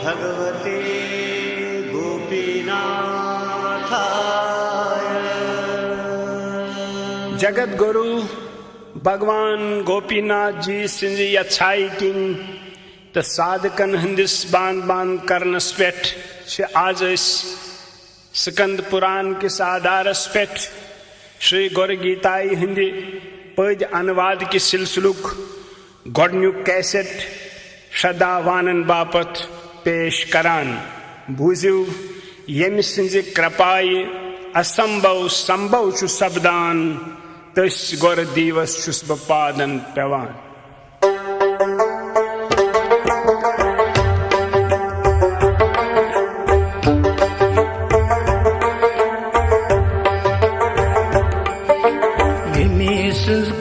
भगवते गोपीनाथाय। जगत गुरु भगवान गोपीनाथ जी सिंध अच्छाई किन तो साधकन हंदिस बांध बांध करनस पेट आज स्कंद पुराण किस आधारस पेट श्री गौर गीताई हिंदी पद अनुवाद की सिलसिलुक गोडन्युक कैसेट श्रद्धावानन बापत पेश करान। बूझिव यमि सिंज कृपाय असंभव संभव छु सपदान तस गौर दिवस छुस ब पादन पेवान।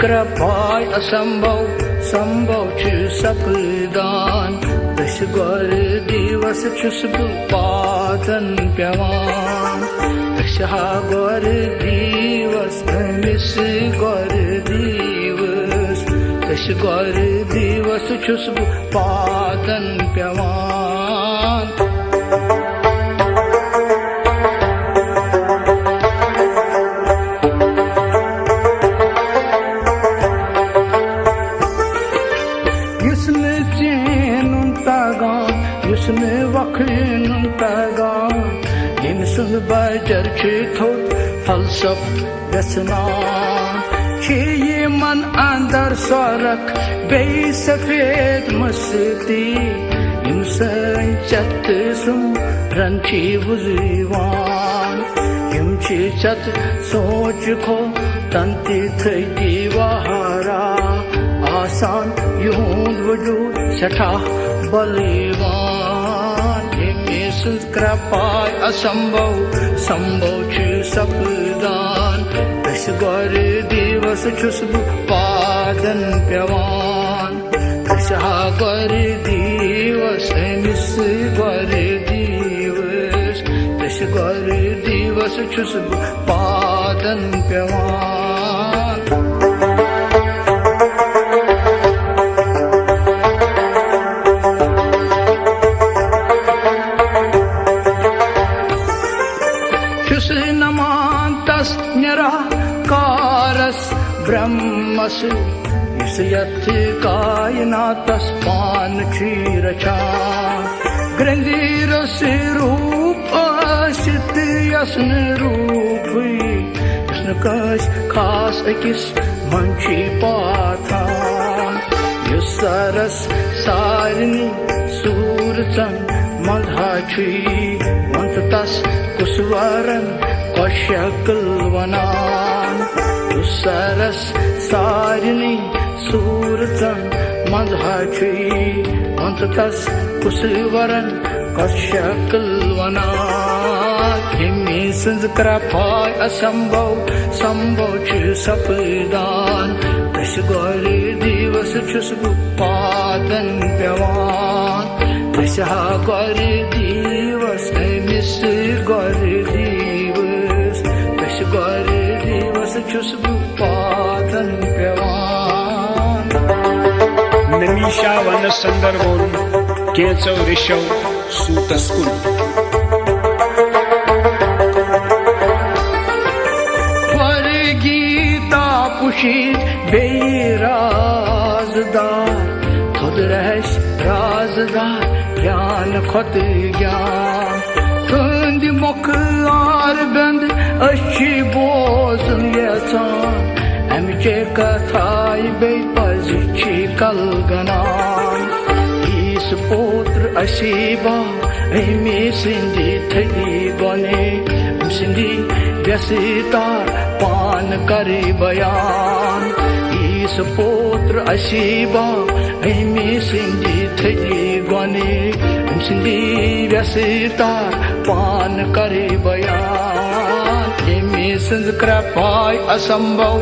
कृपाय असंभव संभव छु सपदान तस गौर दिवस छुस ब पादन पेवान। तस गौर दिवस मिस गौर दिवस तस गौर दिवस छुस ब पादन पेवान। बजर थोत फलसफ गसना ये मन अंदर सरक बे सफेद मस्ती यम चत सुम रंची बुजवान यम चत सोच खो तंति थी वहारा आसान यूं वजूद सठा बलिवान। कृपाय असंभव संभव छु सपदान तस गौर दिवस छुस ब पादन पेवान। तस गौर दिवस मिस गौर दिवस तस गौर दिवस छुस ब पादन पेवान। निराकारस ब्रह्मस इस यथ कायनातस पान क्षीरचा ग्रंथीरस रूप सित यसन रूप यसन कस खास अकिस मंची पाथान युसरस सारनी सूरचन मधा छी वंत तस कुसवरन शक्ल वनान सरस सारिनी सूरतन मधुची अंत तस कुसवरन शक्ल वनान। हिमी सिंध कृपाय असंभव संभव छु सपदान तस गौर दिवस छुस ब पादन पेवान। तस गौर दिवस मिस गौर गौर दिवस छुस ब पादन पेवान। नमीशा वन संदर्भों केचव ऋषव सूतस्कुल वर गीता पुशीत बेराजदार खुद रहस राजदार ज्ञान खुद ज्ञान तुंद मुख आर बंद अच्छी बोजन यसान अमचे कथाई बे पजी कल गनान। ईस पुत्र अशीबा अमी सिंधी थी बने सिंधी व्यसितार पान करे बयान। ईस पुत्र अशीबा अमी सिंधी थी बने सिंधी व्यसितार पान करे बयान। हिमी सिंध कृपाय असंभव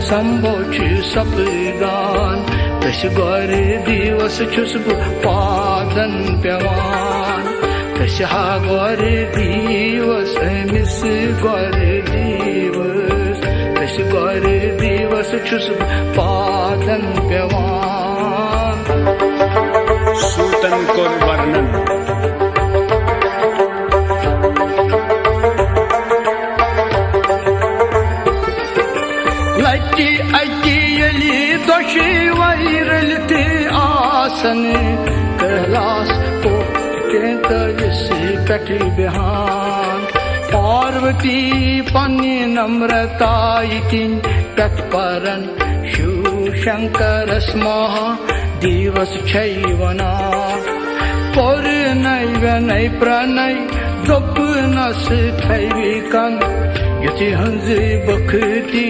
संभव छु सपदान तस गौर दिवस छुस ब पादन पेवान। तस गौर दिवस मिस गौर दिवस तस गौर दिवस छुस ब पादन पेवान। सूतन को वर्णन कि यली दोषी रलते आसन कैलाश को तैंतालीस पेट बिहान पार्वती पन्नी नम्रता इतिन तत्परन शिव शंकर स्महा दिवस छैवना पर नई प्रणय दोपनस थैविकन यति हंज बखती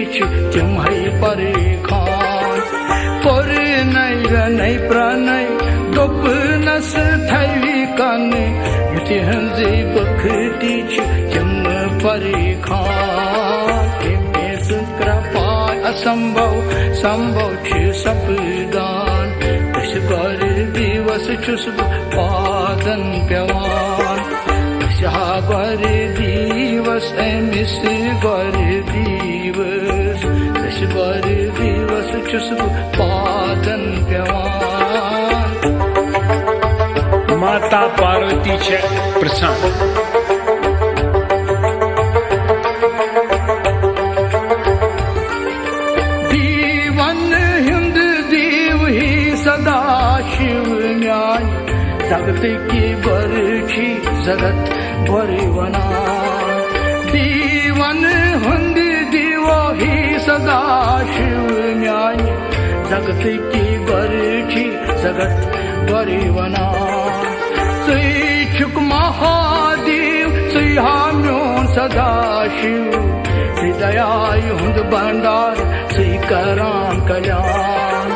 तिम है परे खान पर नई प्रणय दोपनस थैविकन यति हंज बखती तिम परे खान कृपा असंभव संभव सपदान तस गर दिवस छुस पादन पेवान गर दिवस एमिस गर दिवस तस गर दिवस छुस पादन पेवान माता पार्वती छे प्रसन्न सदा शिव न्याय जगत की बरछी जगत बरवना दीवन हुंद दीवो ही सदा शिव न्याय जगत की बरछी जगत बरवना सुख महादेव सुहाम्यों सदा शिव दयाय हुंद भंडार श्री कराम कल्याण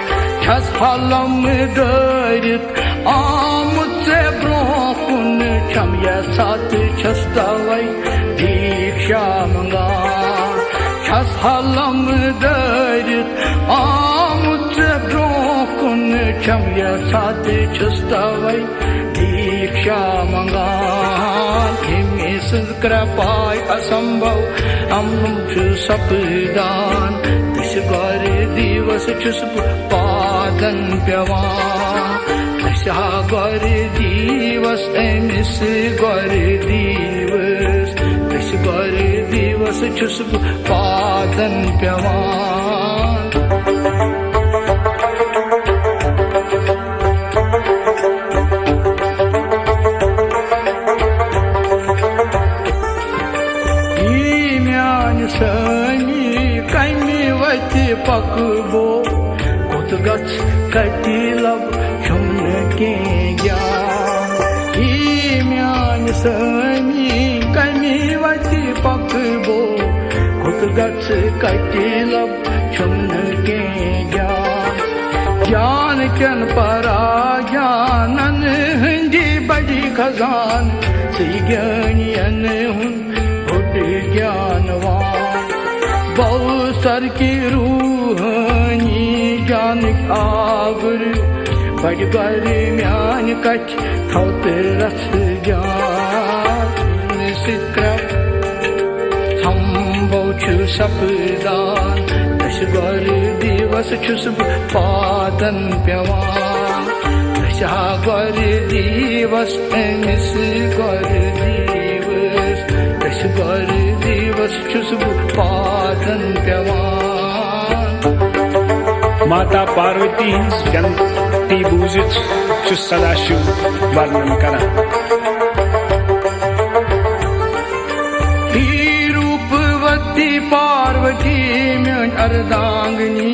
छस हलम दरित आमुत से ब्रोकुन छम सात छस दवाई दीक्षा मंगा छस हलम दरित आमुत से ब्रोकुन छम सात छस दवाई दीक्षा मंगा कृपाय असंभव अम्म सपदान तस गर दिवस छुस पादन पेवान तस गर दिवस एमिस गर दिवस तस गर दिवस छुस पादन पेवान समी कमी वति पकबो कुत गच कटी लब छुन के ज्ञान ही म्यान समी कमी वति पकबो कुत गच कटी लब छुन के ज्ञान ज्ञान कन परा ज्ञानन हिंदी बड़ी खजान सी ज्ञानियन हुन ज्ञानवान बहु सर की रूहानी जान आवर बड़ गर म्यान कच थौत रस ज्ञान संभव छु सपदान तस गर दिवस छुस पादन पेवान तस गर दिवस एमिस गर दिवस तस गर दिवस छुस पादन पेवान माता पार्वती जंती बूजित छुस सदाशिव वर्णन करा रूपवती पार्वती म्यान अर्धांगनी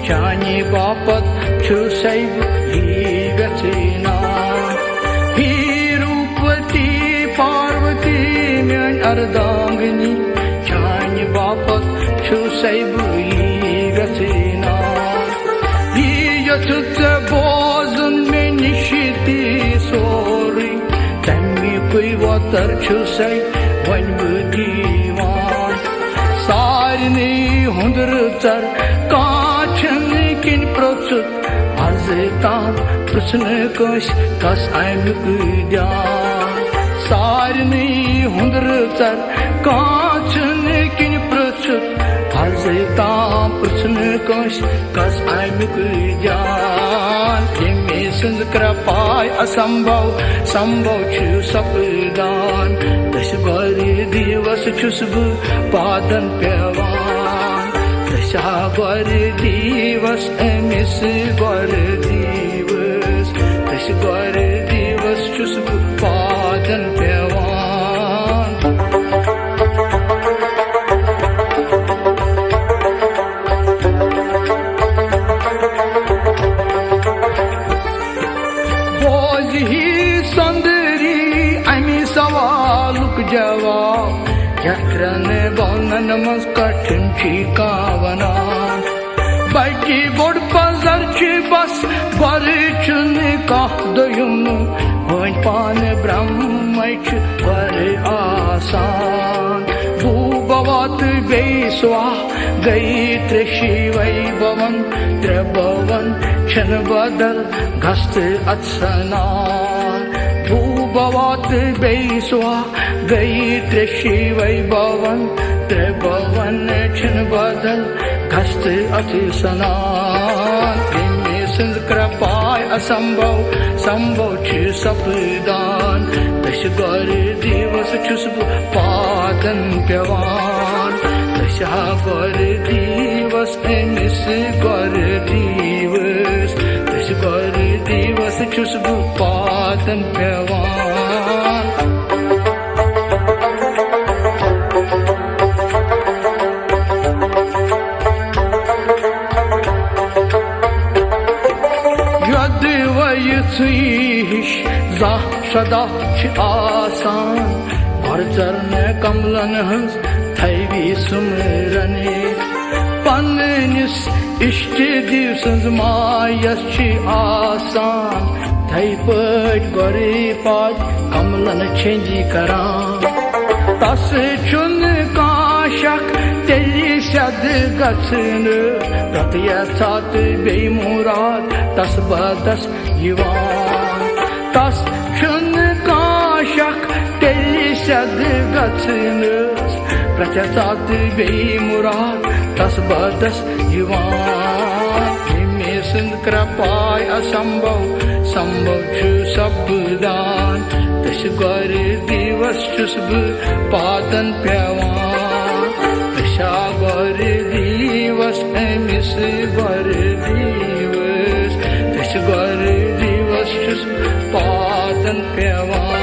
चानी बापत छु सैब ही गचना रूपवती पार्वती म्यान अर्धांगनी चानी बापत छु सैब ही गचना यथुत बोजन में निशिति सोरी तमी कोई वतर छु सै वन दीवान सारनी हुंदर चर काछन किन प्रोचुत अजताम प्रश्न कस आमिक ध्यान सारनी हुंदर चर काछन किन प्रोचुत अजताम प्रश्न कस आमिक ध्यान संद कृपाय असंभव संभव छु सपदान तस गर दिवस छुस पादन पेवान तस तशा गोर दिवस अमिस गोर दिवस तश गोर दिवस छुस बह पादन पेवान बोझ ही संदरी अमी सवालुक जवाब यत्रन बोनन मज कठिन का वनान बड़ी बोड़ पजर बस बर कह दोयुम वन पान ब्रह्म बर आसान भूबवत बेसवा गई त्रिशिवै भवन त्रिभुवन छन बदल घस्त अत्सनान भूबवत बेसवा गई त्रिशिवै भवन त्रिभुवन छन बदल घस्त अत्सनान सिंध कृपाय असंभव संभव छ सपदान तश गोर दिवस छुस बह पादन पेवान तशा गोर दिवस अमिस गोर दिवस तश गोर दिवस छुस बह पादन पेवान हिश जाह सदा आसान बरचरन कमलन हंस थैवी सुमरने पन्निस इष्ट दिव सन्ज मायस आसान थै पट गोरे पाद कमलन छेंजी करान तस छुन काशक तेली सद गसन प्रत यथात बेमुराद तस बदस यिवान तस छुन काशक तेली सद गसन प्रत यथात बेमुराद तस बदस यिवान हिमे सिंध कृपाय असंभव संभव छ सपदान तश गोर दिवस छुस बह पादन पेवान तशा गोर दिवस अमिस गोर दिवस तश गोर दिवस छुस पादन पेवान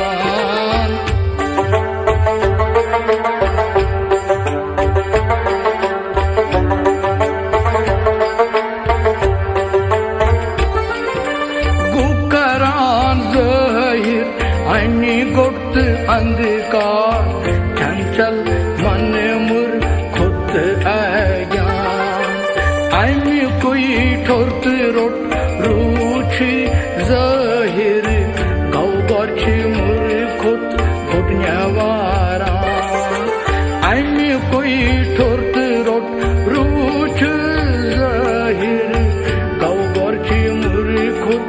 गोट अंधकार चंचल मन मुर खुद अज्ञान अमि कोई ठोर्त रोट रूछ जाहिर गौ गोच मुर खुद घुटन्यावारा अमि कोई ठोर्त रोट रूछ जाहिर गौ गोच मुर खुद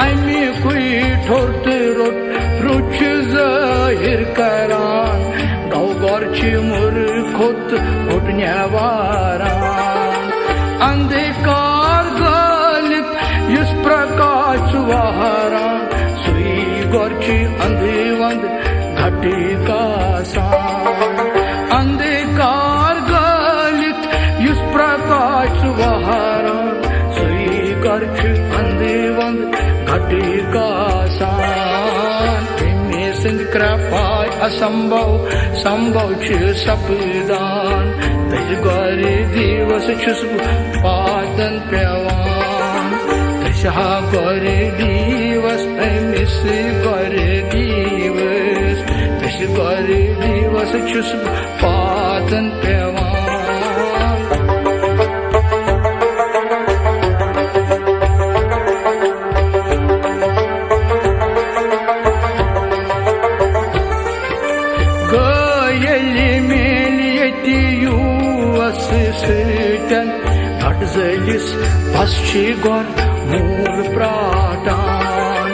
अमि कोई ठोर्त रोट रुच जाहिर करान गौ गोर्च मुर खुद घुटन्यावारान अंधकार गालित युस प्रकाश वहारान सुई गोर्च अंधवंद घटी कासान अंधकार गालित युस प्रकाश वहारान सुई गोर्च अंधवंद घटी कासान हिमे सिंध कृपाय असंभव संभव छ सपदान तश गोर दिवस छुस बह पादन पेवान तशा गोर दिवस अमिस गोर दिवस तश गोर दिवस छुस बह पादन पेवान घट जलिस बस गोर मूर प्राटान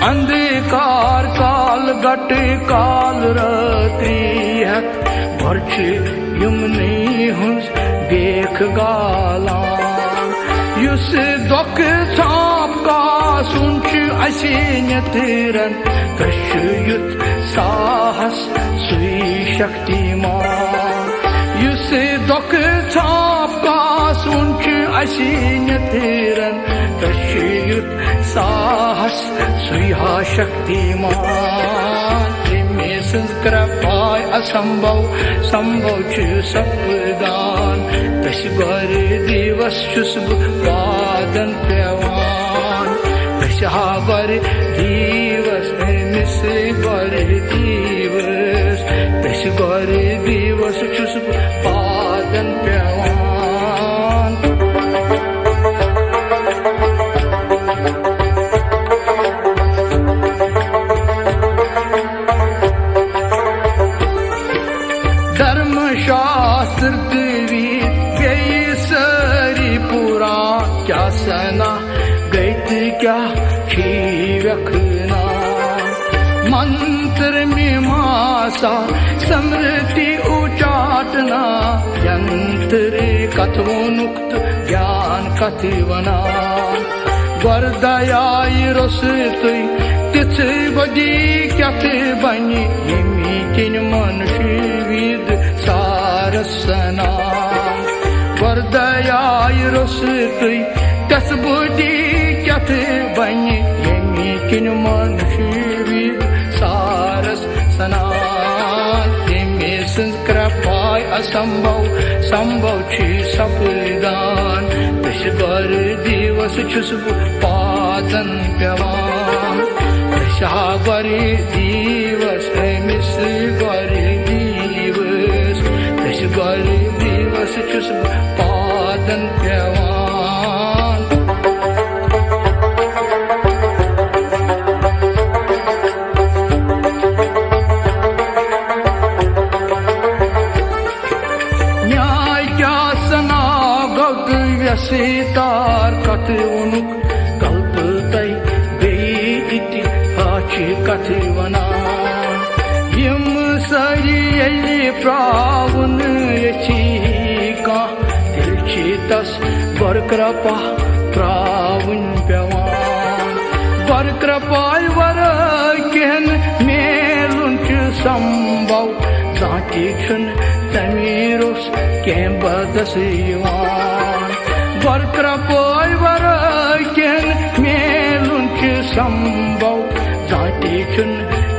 अंधकार काल घट काल रात्रि हत गोर्च यमुनी हुंस देख गालान युस दोक छाप का सुनच असे नतिरन तश युत साहस सुई Shaktimaan dok tapkas unchu asinetiren taşıyıp sahas suya şaktiman Temisin krapay asambhav sambhav chu sapdan Tashgar divas chusb padan pevan Tashhabar divas misbar divas Tashgar divas chusb padan pevan शास्त्र विद गई सारी पुराण क्या सना गईत क्या छी रखना मंत्र मीमांसा समृद्धि उचाटना यंत्र कथोनुक्त ज्ञान कथिवना वरदयाई रसतुई तिथ बदी क्यथ बनी यमी किन मनुष्य विद सारसना वरदयाई रसतुई तिथ बदी क्यथ बनी यमी किन मनुष्य विद सारसना तेमे संस्कृपाय असंभव संभव छी सपदान तशगर दिवस छुसब पादन पेवान तशगर दिवस मिस गर दिवस तशगर दिवस छुसब पादन पेवान सीतार कथ उनुक कल्प तय बेई इति हाची कथ वना यम सरी यली प्रावन यची का दिलची तस बरक्रपा प्रावन पेवान बरक्रपाय वर केहन मेलुंच संभव जाति छन तमीरोस के बदस युवान बरक्रपाय वर केहन मेलुंच संभव जाति छन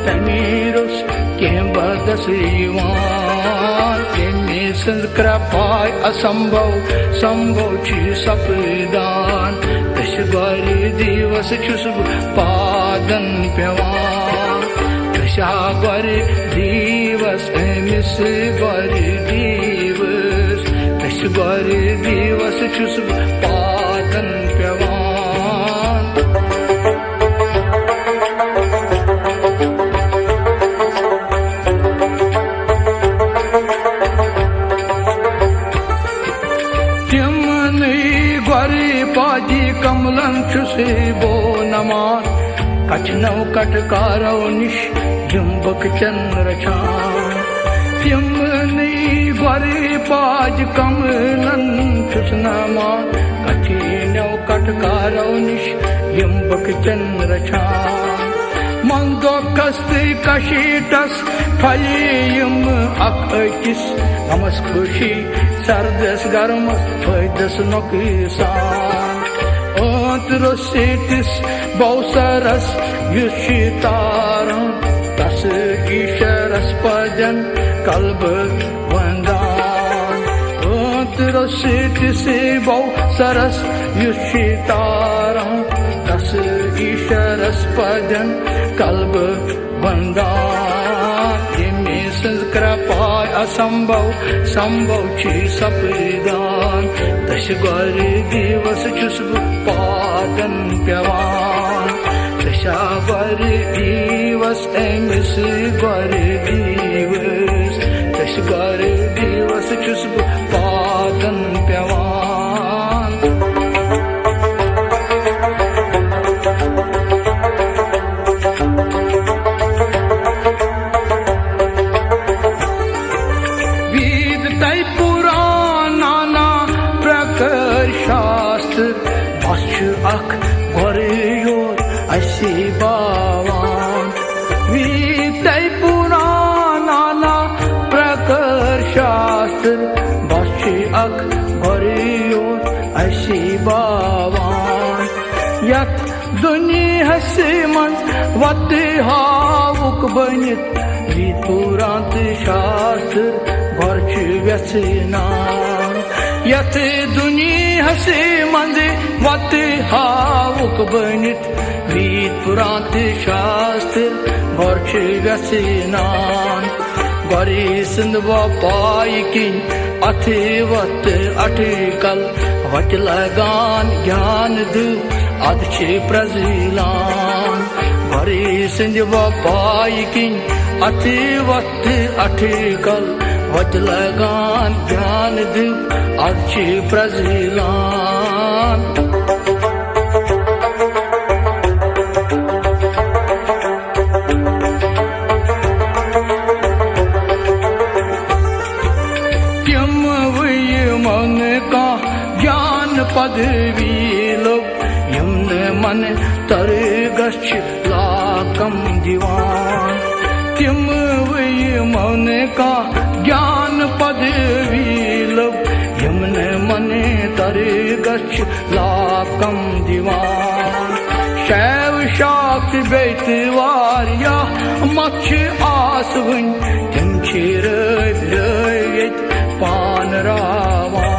तमीरोस के बदस युवान तेमे संस्कृपाय असंभव संभव छी सपदान तशगर दिवस छुसब पादन पेवान तशगर दिवस मिस गर दिवस तशगर दिवस छुसब पादन पेवान पाजी कमलन छुसे बो नमान कचनौ कटकारौ निश जुम्बक चंद्र छान तिमनी ग्वरे पाज कमलन छुस नमान कचनौ कटकारौ निश जुम्बक चंद्र छान मंगो कस्ते कशीटस फलीयम अकिस नमस खुशी सर्दस गर्मस फैदस नोकिसान अंतरसिटिस बौसरस युशितारं तस ईशरस पजन कल्ब वंदान अंतरसिटिस बौसरस युशितारं तस ईशरस पजन कल्ब वंदान तेमे संस्कृपाय असंभव संभव छी सपदान तशगर दिवस छुसब पादन पेवान तशगर दिवस मिस गर दिवस तशगर दिवस छुसब पादन पेवान अख गोर असी बावान वीतै पुराना प्रकर शास्त्र goriyor aşi bavan. Yat dünyası maz vatı havuk banit viturant şastır barçı vesinan. Yat dünyası maz vatı havuk banit viturant şastır barçı vesinan. Gori sindva paikin ati vat atikal vat lagan gyan du adchi prazilan. Gori sindva paikin ati vat atikal vat lagan gyan du adchi prazilan. पदवी लोग यमने मन तर गच्छ लाकम दीवान. तिम वही मन का ज्ञान पदवी लोग यमने मन तर गच्छ लाकम दीवान. शैव शाक्त बेतवार या मच्छ आसवन तिम छिर पान रावान.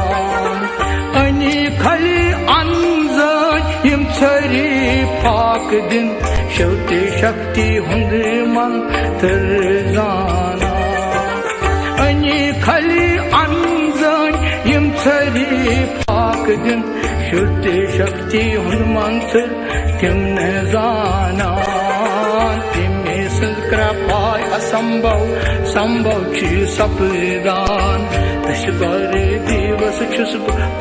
खली अंजन यम छरी फाक दिन शक्ति शक्ति हुंद मंत्र जाना. अनि खली अंजन यम छरी फाक दिन शक्ति शक्ति हुंद मंत्र तिम न जाना. तिमे कृपाय असंभव संभव छि सपदान. तश गर दिवस छुस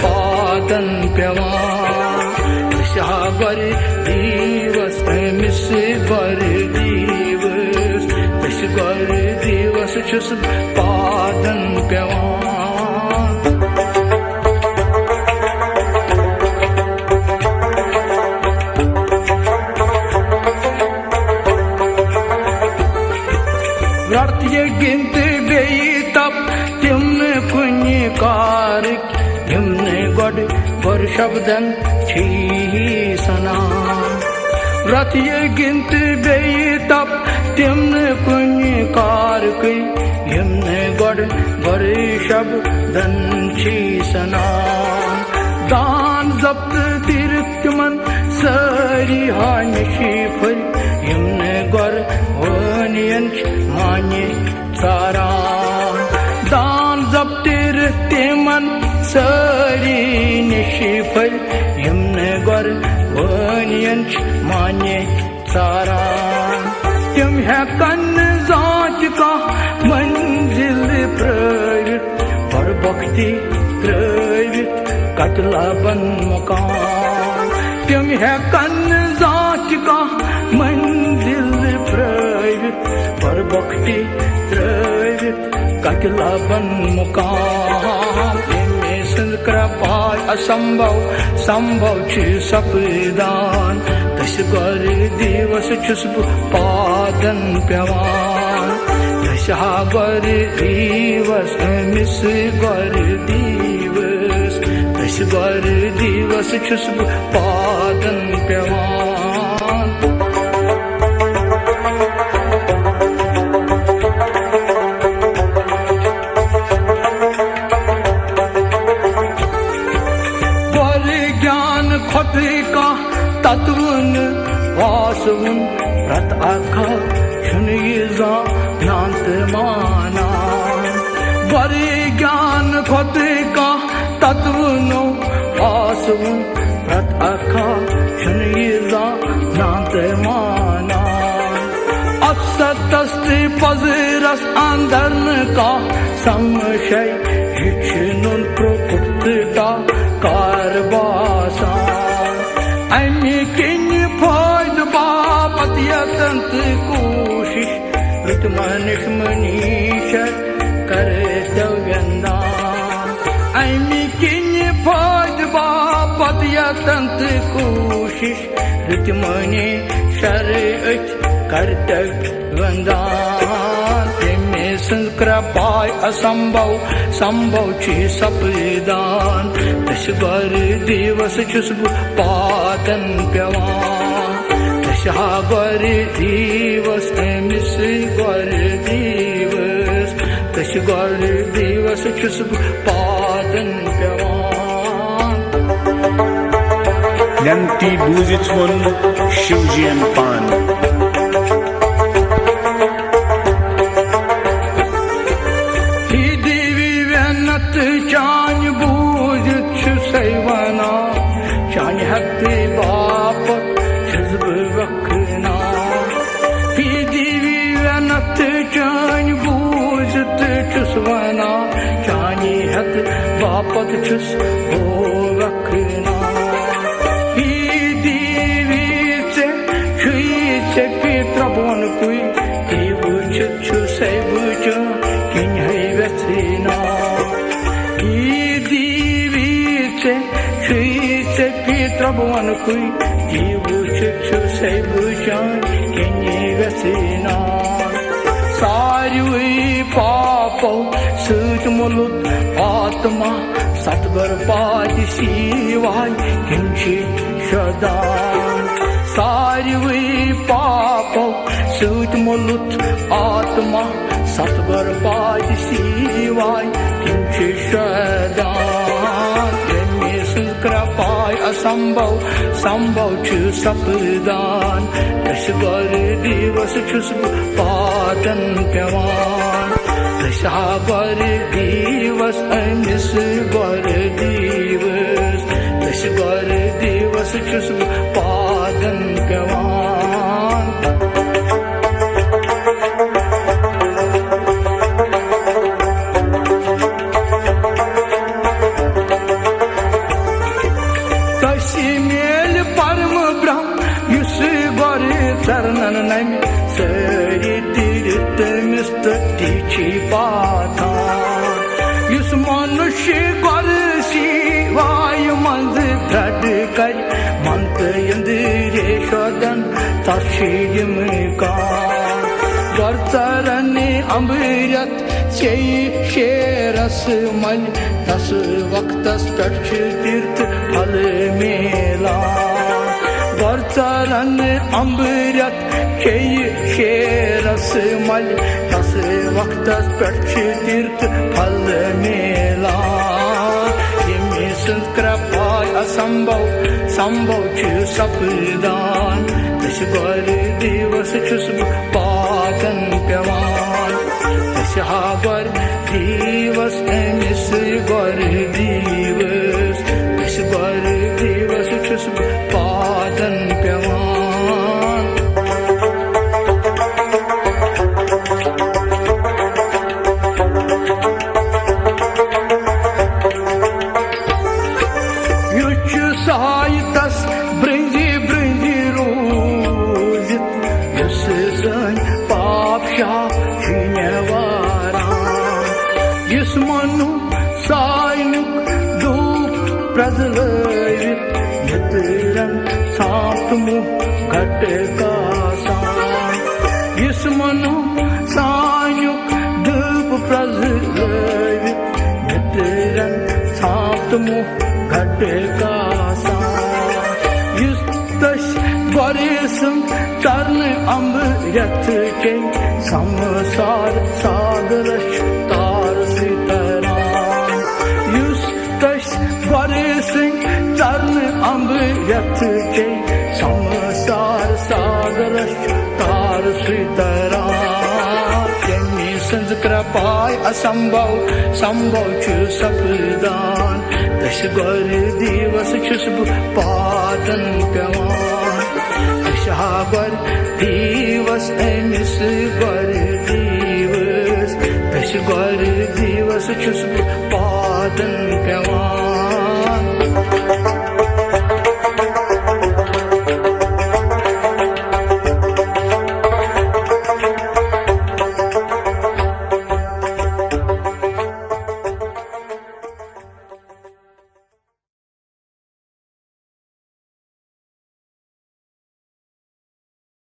पादन पेवान. तशा गर दिवस मिस गर दिवस तश गर दिवस छुस पादन पेवान. व्रत ये गिनत बेई तप तिमने कुन्नी कारक यमने गड वर शब्दन छी सना. व्रत ये गिनत बेई तप तिमने कुन्नी कारक यमने गड वर शब्दन छी सना. दान जप्त तीर्थ मन सारी हानिशी फल यमने गर वनियंच मान्य सारान. दान जप्तिर तेमन सारी निशिफल यमने गर वनियंच मान्य सारान. तिम है कन जांच का मंजिल प्रवित पर भक्ति प्रवित कतला बन मकान. तिम है कन जांच का मंजिल प्रवित पर भक्ति प्रवित कतला बन मुकाम. तिमे सिंध कृपाय असंभव संभव छि सपदान. तश गर दिवस छुस पादन पेवान. तशा गर दिवस मिस गर दिवस तश गर दिवस छुस पादन पेवान. का तत्वन वासवन रत आखा छुन ये नांत माना. बड़े ज्ञान खोते का तत्वनो वासवन रत आखा छुन ये नांत माना. असतस्ति पजरस अंदरन का संशय शिक्षनुन प्रकुप्तता कारबासा. अम्य किन्य फायद बाबत यतंत कोशिश रुत मनिष मनीषर कर्तव्यंदान. अम्य किन्य फायद बाबत यतंत कोशिश रुत मनीषर कर्तव्यंदान. तिमे संज कृपाय असंभव संभव छि सपदान तस गर दिवस छुस पातन पेवान तशा गर दिवस अमिस गर दिवस तस गर दिवस छुस पातन पेवान यंती बूजित वोन शिवजियन पान चान बूझ सैवना चान हत्ते बाप छुब वखना ही दीवी वनत चान बूझ छुसवना चानी हत बापत छुस हो वखना ही दीवी से छुई से पित्रबोन कुई दीव छु सैबुच किन है वसना Pitrabon kui divu chu saibu chan kenye vesina sarui papo sut mulut atma satgar padi sivai kinchi shadan sarui papo sut mulut atma satgar padi sivai kinchi shadan कृपाय असंभव संभव छु सपदान तस गर दिवस छुस पातन पेवान तशा गर दिवस अमिस गर दिवस तस गर दिवस छुस पातन पेवान चरणन नमी सरी तीर्थ मिस्त तीची पाथान युस मनुष्य गर शिवाय मंज भ्रड कर मंत इंद्रे शोदन तशीम का गर चरण अमृत से शेरस मल दस वक्तस पक्ष तीर्थ फल मेला गर चरण अमृत शेरस मल दस वक्त पक्ष तीर्थ फल मेला यमी संत कृपाय असंभव संभव छु सपदान तस गर दिवस छुस पातन पेवान तशा गर दिवस अमिस गर दिवस तस गर दिवस छुस पातन पेवान साइतस ब्रिंजी ब्रिंजी रोजित युस सन पाप शाह छिनवारा युस मनु साइनुक दूप प्रज्वलित यतरन सातमु घट का सान युस मनु साइनुक दूप प्रज्वलित यतरन सातमु घट का चरण अमृत के संसार सागर तार सीताराम युस तश गरे सिंह चरण अमृत के संसार सागर तार सीताराम संज कृपाय असंभव संभव छु सपदान तस गर दिवस छुस पातन पेवान तशा गर दिवस अमिस गर दिवस तस गर दिवस छुस पातन पेवान